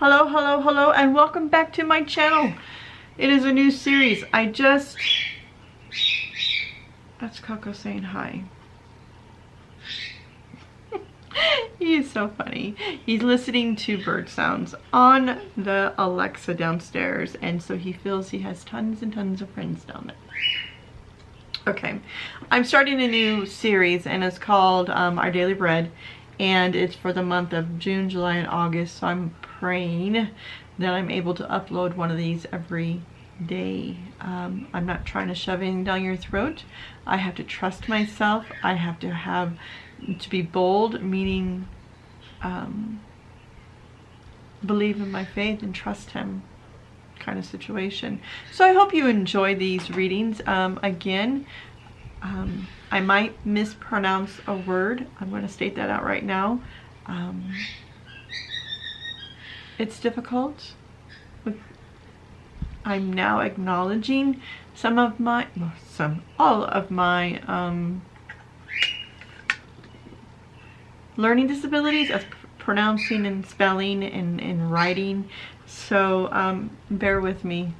Hello, hello, hello, and welcome back to my channel. It is a new series. That's Coco saying hi. He is so funny. He's listening to bird sounds on the Alexa downstairs, and so he feels he has tons and tons of friends down there. Okay, I'm starting a new series, and it's called Our Daily Bread, and it's for the month of June, July, and August. So I'm praying that I'm able to upload one of these every day. I'm not trying to shove anything down your throat. I have to trust myself. I have to be bold, meaning believe in my faith and trust him kind of situation. So I hope you enjoy these readings. Again, I might mispronounce a word. I'm going to state that out right now. It's difficult. I'm now acknowledging all of my learning disabilities as pronouncing and spelling and writing. So bear with me.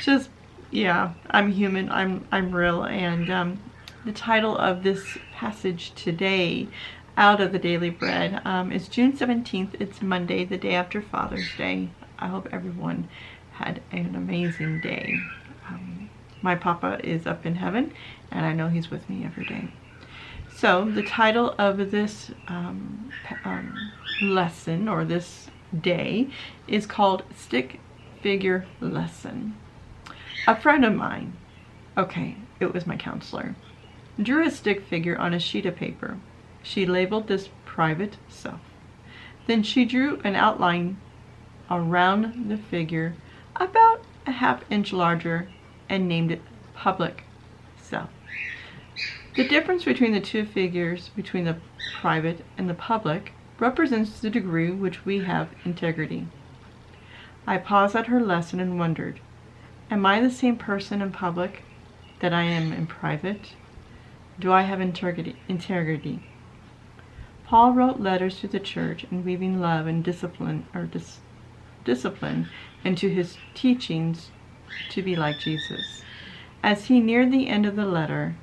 Just, yeah, I'm human, I'm real. And the title of this passage today out of the Daily Bread is June 17th. It's Monday, the day after Father's Day. I hope everyone had an amazing day. My papa is up in heaven, and I know he's with me every day. So the title of this lesson, or this day, is called Stick Figure Lesson. A friend of mine, okay, it was my counselor, drew a stick figure on a sheet of paper. She labeled this private self. Then she drew an outline around the figure about a ½ inch larger and named it public self. The difference between the two figures, between the private and the public, represents the degree which we have integrity. I paused at her lesson and wondered, am I the same person in public that I am in private? Do I have integrity? Paul wrote letters to the church, and weaving love and discipline into his teachings to be like Jesus. As he neared the end of the letter,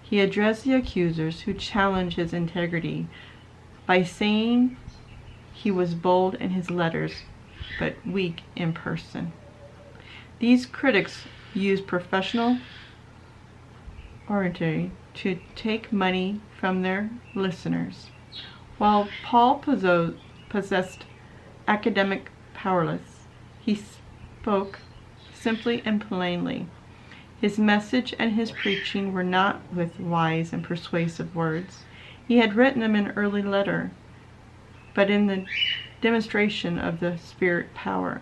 he addressed the accusers who challenged his integrity by saying he was bold in his letters but weak in person. These critics used professional oratory to take money from their listeners, while Paul possessed academic prowess. He spoke simply and plainly. His message and his preaching were not with wise and persuasive words. He had written them in an early letter, but in the demonstration of the Spirit power.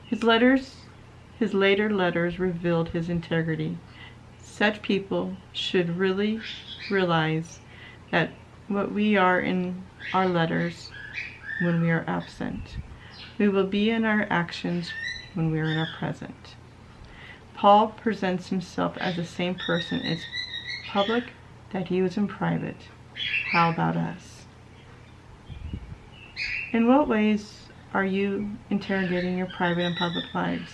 His later letters revealed his integrity. Such people should really realize that what we are in our letters when we are absent, we will be in our actions when we are in our present. Paul presents himself as the same person in public that he was in private. How about us? In what ways are you interrogating your private and public lives?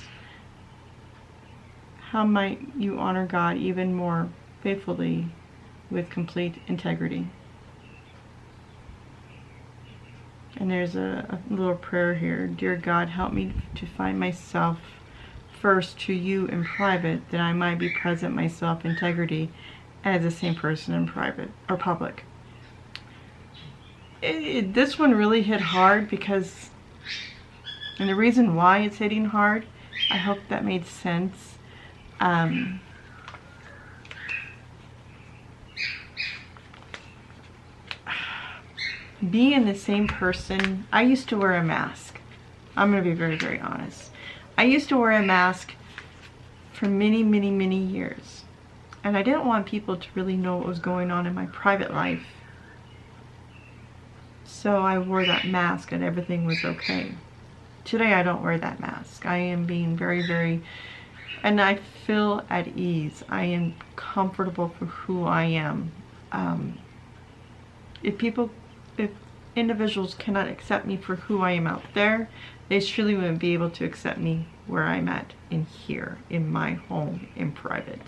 How might you honor God even more faithfully with complete integrity? And there's a little prayer here. Dear God, help me to find myself first to you in private, that I might be present myself integrity as the same person in private or public. This one really hit hard because, and the reason why it's hitting hard, I hope that made sense. Being the same person, I used to wear a mask. I'm going to be very, very honest. I used to wear a mask for many, many, many years. And I didn't want people to really know what was going on in my private life. So I wore that mask and everything was okay. Today I don't wear that mask. I am being very, very, and I feel at ease. I am comfortable for who I am. If individuals cannot accept me for who I am out there, they surely wouldn't be able to accept me where I'm at in here, in my home, in private.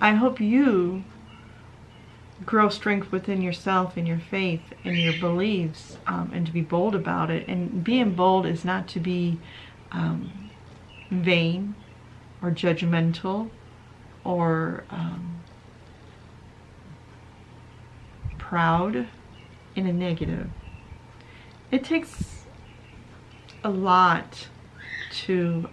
I hope you grow strength within yourself and your faith and your beliefs, and to be bold about it. And being bold is not to be vain or judgmental or proud in a negative. It takes a lot to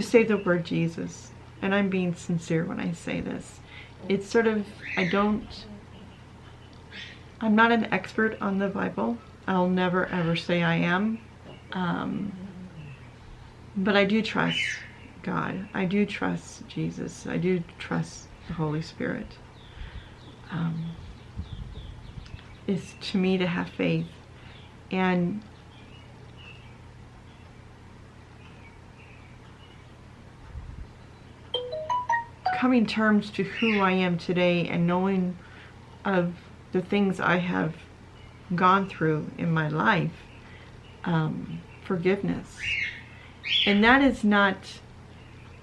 say the word Jesus, and I'm being sincere when I say this. It's sort of, I'm not an expert on the Bible. I'll never ever say I am, but I do trust God. I do trust Jesus. I do trust the Holy Spirit. It's to me to have faith and coming to terms to who I am today and knowing of the things I have gone through in my life, forgiveness. And that is not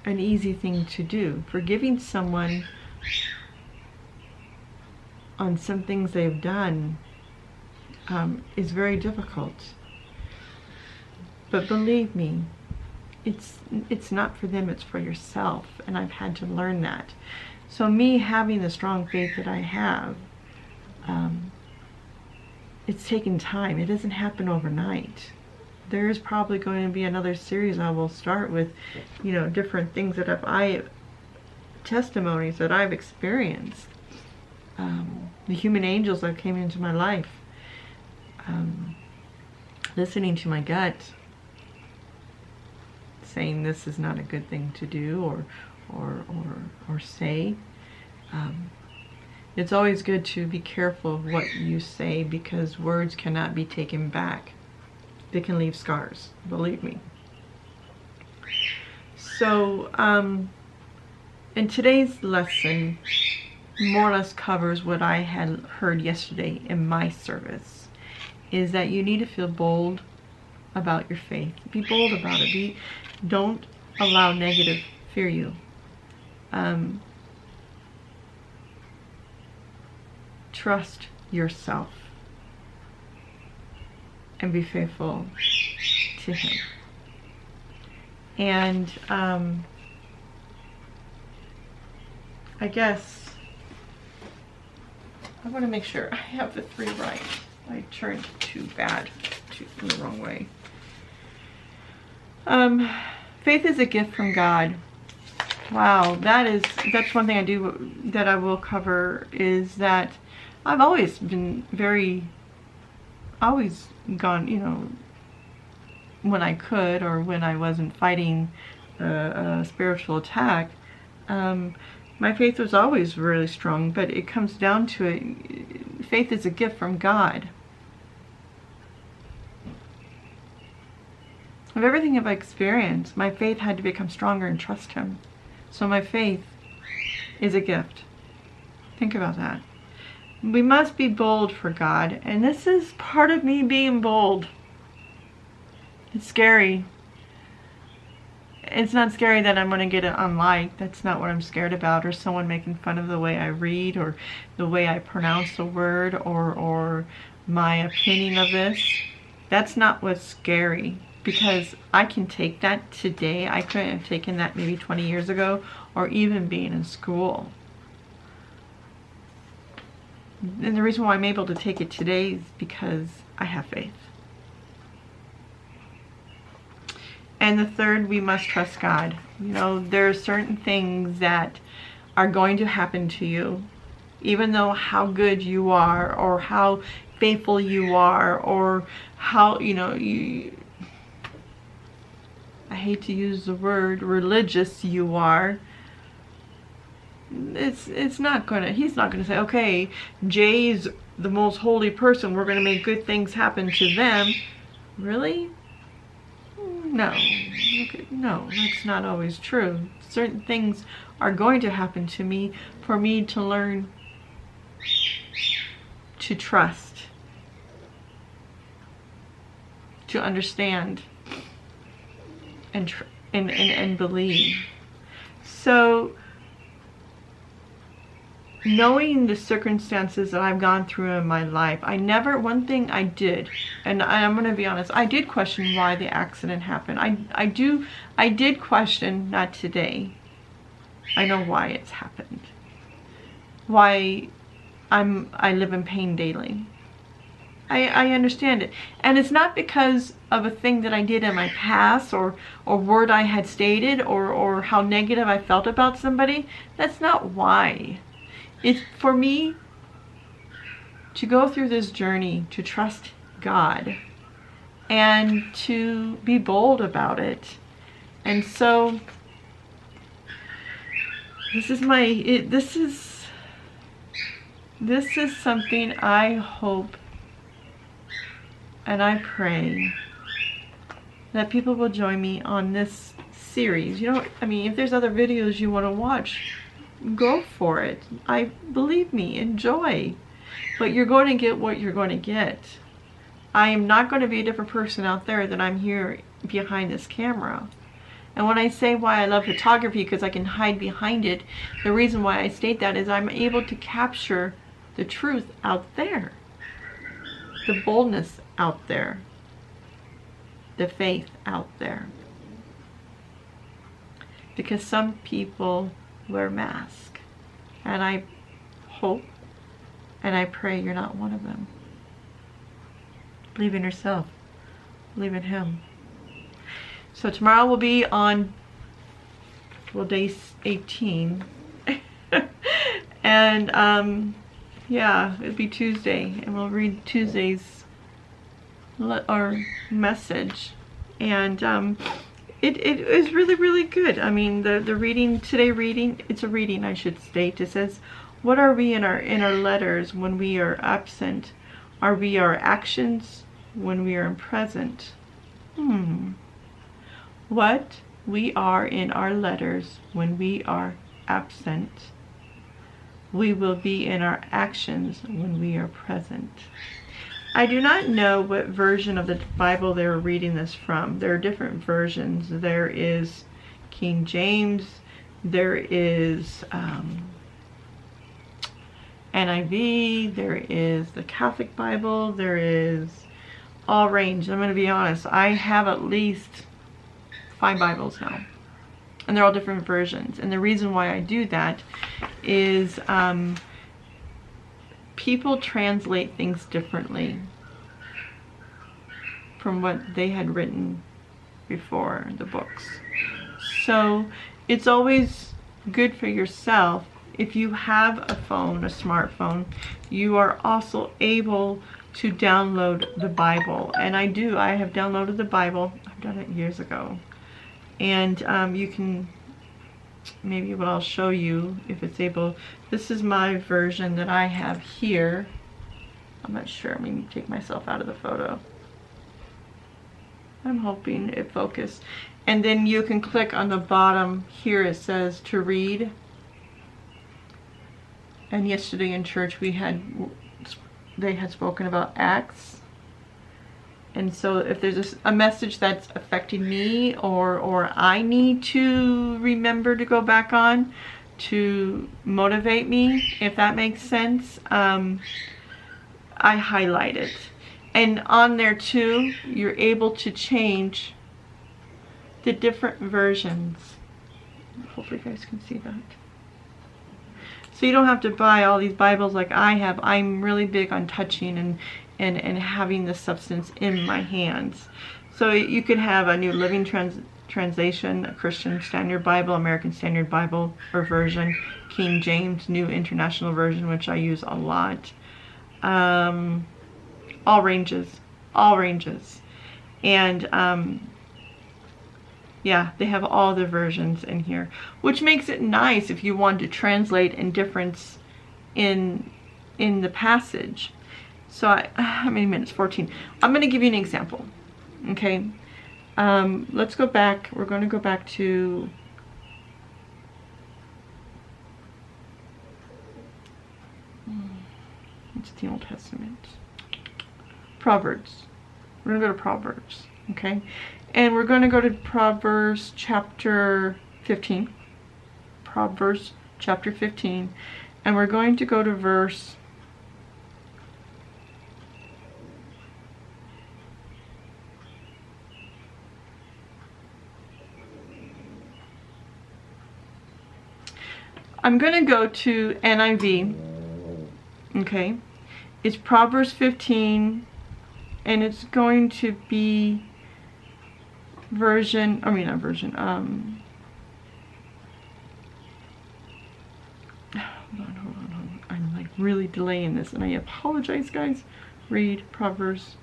an easy thing to do. Forgiving someone on some things they've done is very difficult. But believe me, it's not for them, it's for yourself. And I've had to learn that. So me having the strong faith that I have, it's taken time. It doesn't happen overnight. There's probably going to be another series I will start with, different things that testimonies that I've experienced. The human angels that came into my life, listening to my gut, saying this is not a good thing to do or say. It's always good to be careful of what you say, because words cannot be taken back. They can leave scars, believe me. So, in today's lesson, more or less covers what I had heard yesterday in my service, is that you need to feel bold about your faith. Be bold about it. Don't allow negative fear you. Trust yourself and be faithful to Him. And I guess I want to make sure I have the 3 right. I turned too bad in the wrong way. Faith is a gift from God. Wow, that's one thing that I will cover, is that I've always been always gone, when I could, or when I wasn't fighting a spiritual attack, my faith was always really strong. But it comes down to it, faith is a gift from God. Of everything I've experienced, my faith had to become stronger and trust Him. So my faith is a gift. Think about that. We must be bold for God, and this is part of me being bold. It's scary. It's not scary that I'm going to get it unliked. That's not what I'm scared about, or someone making fun of the way I read, or the way I pronounce the word, or my opinion of this. That's not what's scary, because I can take that today. I couldn't have taken that maybe 20 years ago, or even being in school. And the reason why I'm able to take it today is because I have faith. And the third, we must trust God. There are certain things that are going to happen to you, even though how good you are, or how faithful you are, or how, I hate to use the word religious you are. It's not gonna, He's not gonna say, okay, Jay's the most holy person, we're gonna make good things happen to them. Really? No. No, that's not always true. Certain things are going to happen to me for me to learn to trust, to understand, and believe. So knowing the circumstances that I've gone through in my life, one thing I did, and I'm going to be honest, I did question why the accident happened. I did question, not today, I know why it's happened, why I live in pain daily. I understand it. And it's not because of a thing that I did in my past, or word I had stated, or how negative I felt about somebody. That's not why. It's for me to go through this journey, to trust God, and to be bold about it. And so this is something I hope and I pray that people will join me on this series. If there's other videos you want to watch, go for it. Believe me, enjoy. But you're going to get what you're going to get. I am not going to be a different person out there than I'm here behind this camera. And when I say why I love photography, because I can hide behind it, the reason why I state that is I'm able to capture the truth out there, the boldness out there, the faith out there. Because some people wear masks, and I hope and I pray you're not one of them. Believe in yourself. Believe in Him. So tomorrow will be on, day 18. And yeah, it'll be Tuesday, and we'll read Tuesday's message. And it is really, really good. I mean, the reading today, it's a reading, I should state. It says, what are we in our letters when we are absent? Are we our actions when we are present? What we are in our letters when we are absent, we will be in our actions when we are present. I do not know what version of the Bible they were reading this from. There are different versions. There is King James, there is NIV, there is the Catholic Bible, there is all range. I'm going to be honest, I have at least 5 Bibles now, and they're all different versions. And the reason why I do that is people translate things differently from what they had written before the books. So it's always good for yourself. If you have a phone, a smartphone, you are also able to download the Bible. And I have downloaded the Bible. I've done it years ago. And you can, maybe what I'll show you if it's able, this is my version that I have here. I'm not sure, let me take myself out of the photo. I'm hoping it focused. And then you can click on the bottom here, it says to read. And yesterday in church they had spoken about Acts. And so if there's a message that's affecting me, or I need to remember to go back on to motivate me, if that makes sense, I highlight it. And on there too, you're able to change the different versions. Hopefully you guys can see that. So you don't have to buy all these Bibles like I have. I'm really big on touching and having the substance in my hands. So you could have a New Living Translation, a Christian Standard Bible, American Standard Bible or version, King James, New International Version, which I use a lot. All ranges. And yeah, they have all the versions in here, which makes it nice if you want to translate in difference in the passage. So how many minutes? 14. I'm going to give you an example. Okay. Let's go back. We're going to go back to It's the Old Testament. Proverbs. We're going to go to Proverbs, okay? And we're going to go to Proverbs chapter 15. Proverbs chapter 15. And we're going to go to verse... I'm going to go to NIV, okay? It's Proverbs 15, and it's going to be hold on. I'm like really delaying this, and I apologize, guys. Read Proverbs.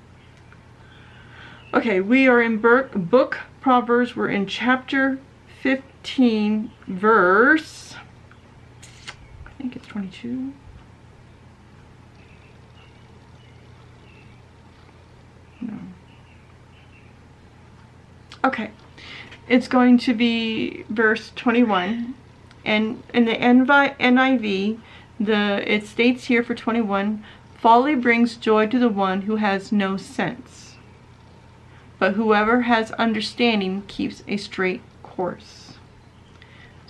Okay, we are in book Proverbs. We're in chapter 15, verse... I think it's 22. No. Okay. It's going to be verse 21. And in the NIV, it states here for 21, folly brings joy to the one who has no sense, but whoever has understanding keeps a straight course.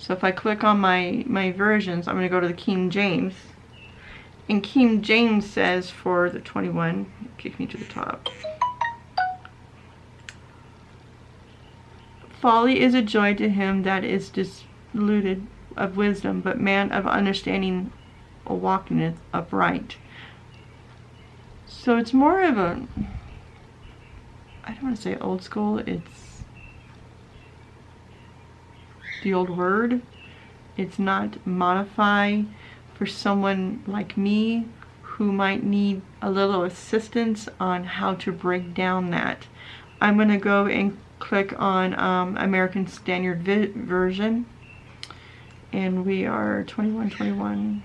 So if I click on my versions, I'm going to go to the King James. And King James says for the 21, kick me to the top. Folly is a joy to him that is diluted of wisdom, but man of understanding walketh upright. So it's more of a, I don't want to say old school, it's the old word. It's not modify for someone like me who might need a little assistance on how to break down that. I'm going to go and click on American Standard Version, and we are 21.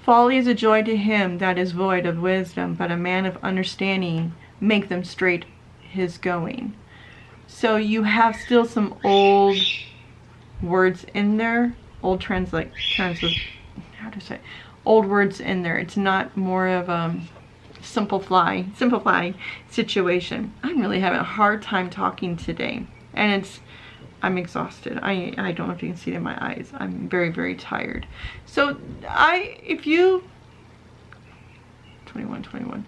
Folly is a joy to him that is void of wisdom, but a man of understanding make them straight his going. So you have still some old words in there, old old words in there. It's not more of a simplify situation. I'm really having a hard time talking today, and I'm exhausted. I don't know if you can see it in my eyes. I'm very, very tired. So if you 21.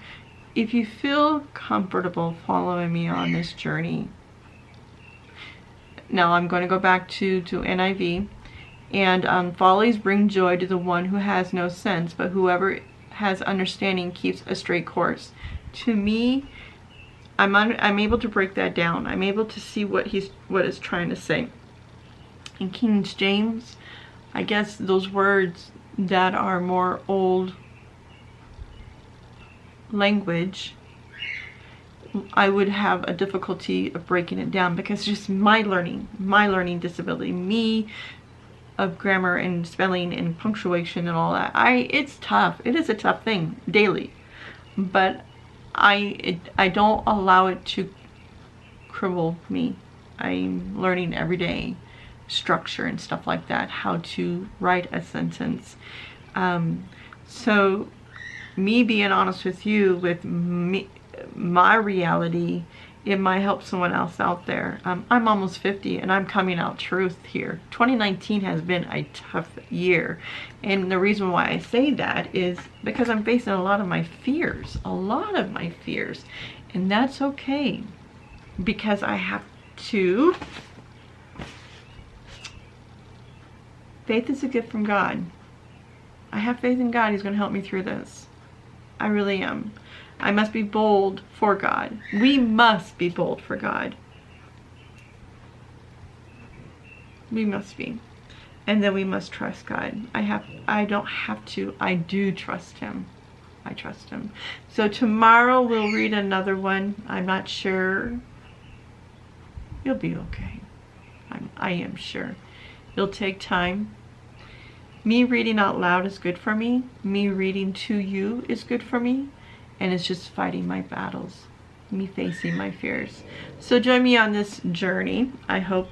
If you feel comfortable following me on this journey, now I'm going to go back to NIV, and follies bring joy to the one who has no sense, but whoever has understanding keeps a straight course. To me, I'm able to break that down. I'm able to see what it's trying to say. In King James, I guess those words that are more old language, I would have a difficulty of breaking it down, because it's just my learning disability, me of grammar and spelling and punctuation and all that. It's tough. It is a tough thing daily, but I don't allow it to cripple me. I'm learning every day structure and stuff like that, how to write a sentence. So me being honest with you with my reality, it might help someone else out there. I'm almost 50, and I'm coming out truth here. 2019 has been a tough year, and the reason why I say that is because I'm facing a lot of my fears, and that's okay, because I have to. Faith is a gift from God. I have faith in God. He's going to help me through this. I really am. I must be bold for God. We must be bold for God. We must be. And then we must trust God. I don't have to. I do trust him. I trust him. So tomorrow we'll read another one. I'm not sure. You'll be okay. I am sure. It'll take time. Me reading out loud is good for me. Me reading to you is good for me. And it's just fighting my battles. Me facing my fears. So join me on this journey. I hope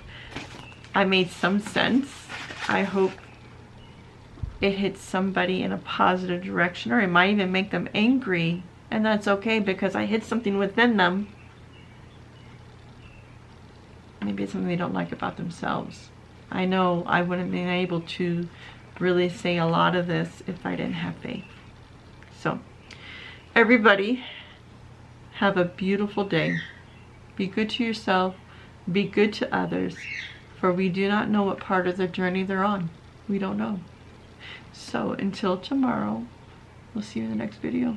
I made some sense. I hope it hits somebody in a positive direction, or it might even make them angry, and that's okay because I hit something within them. Maybe it's something they don't like about themselves. I know I wouldn't have been able to really say a lot of this if I didn't have faith. So, everybody, have a beautiful day. Be good to yourself. Be good to others. For we do not know what part of the journey they're on. We don't know. So, until tomorrow, we'll see you in the next video.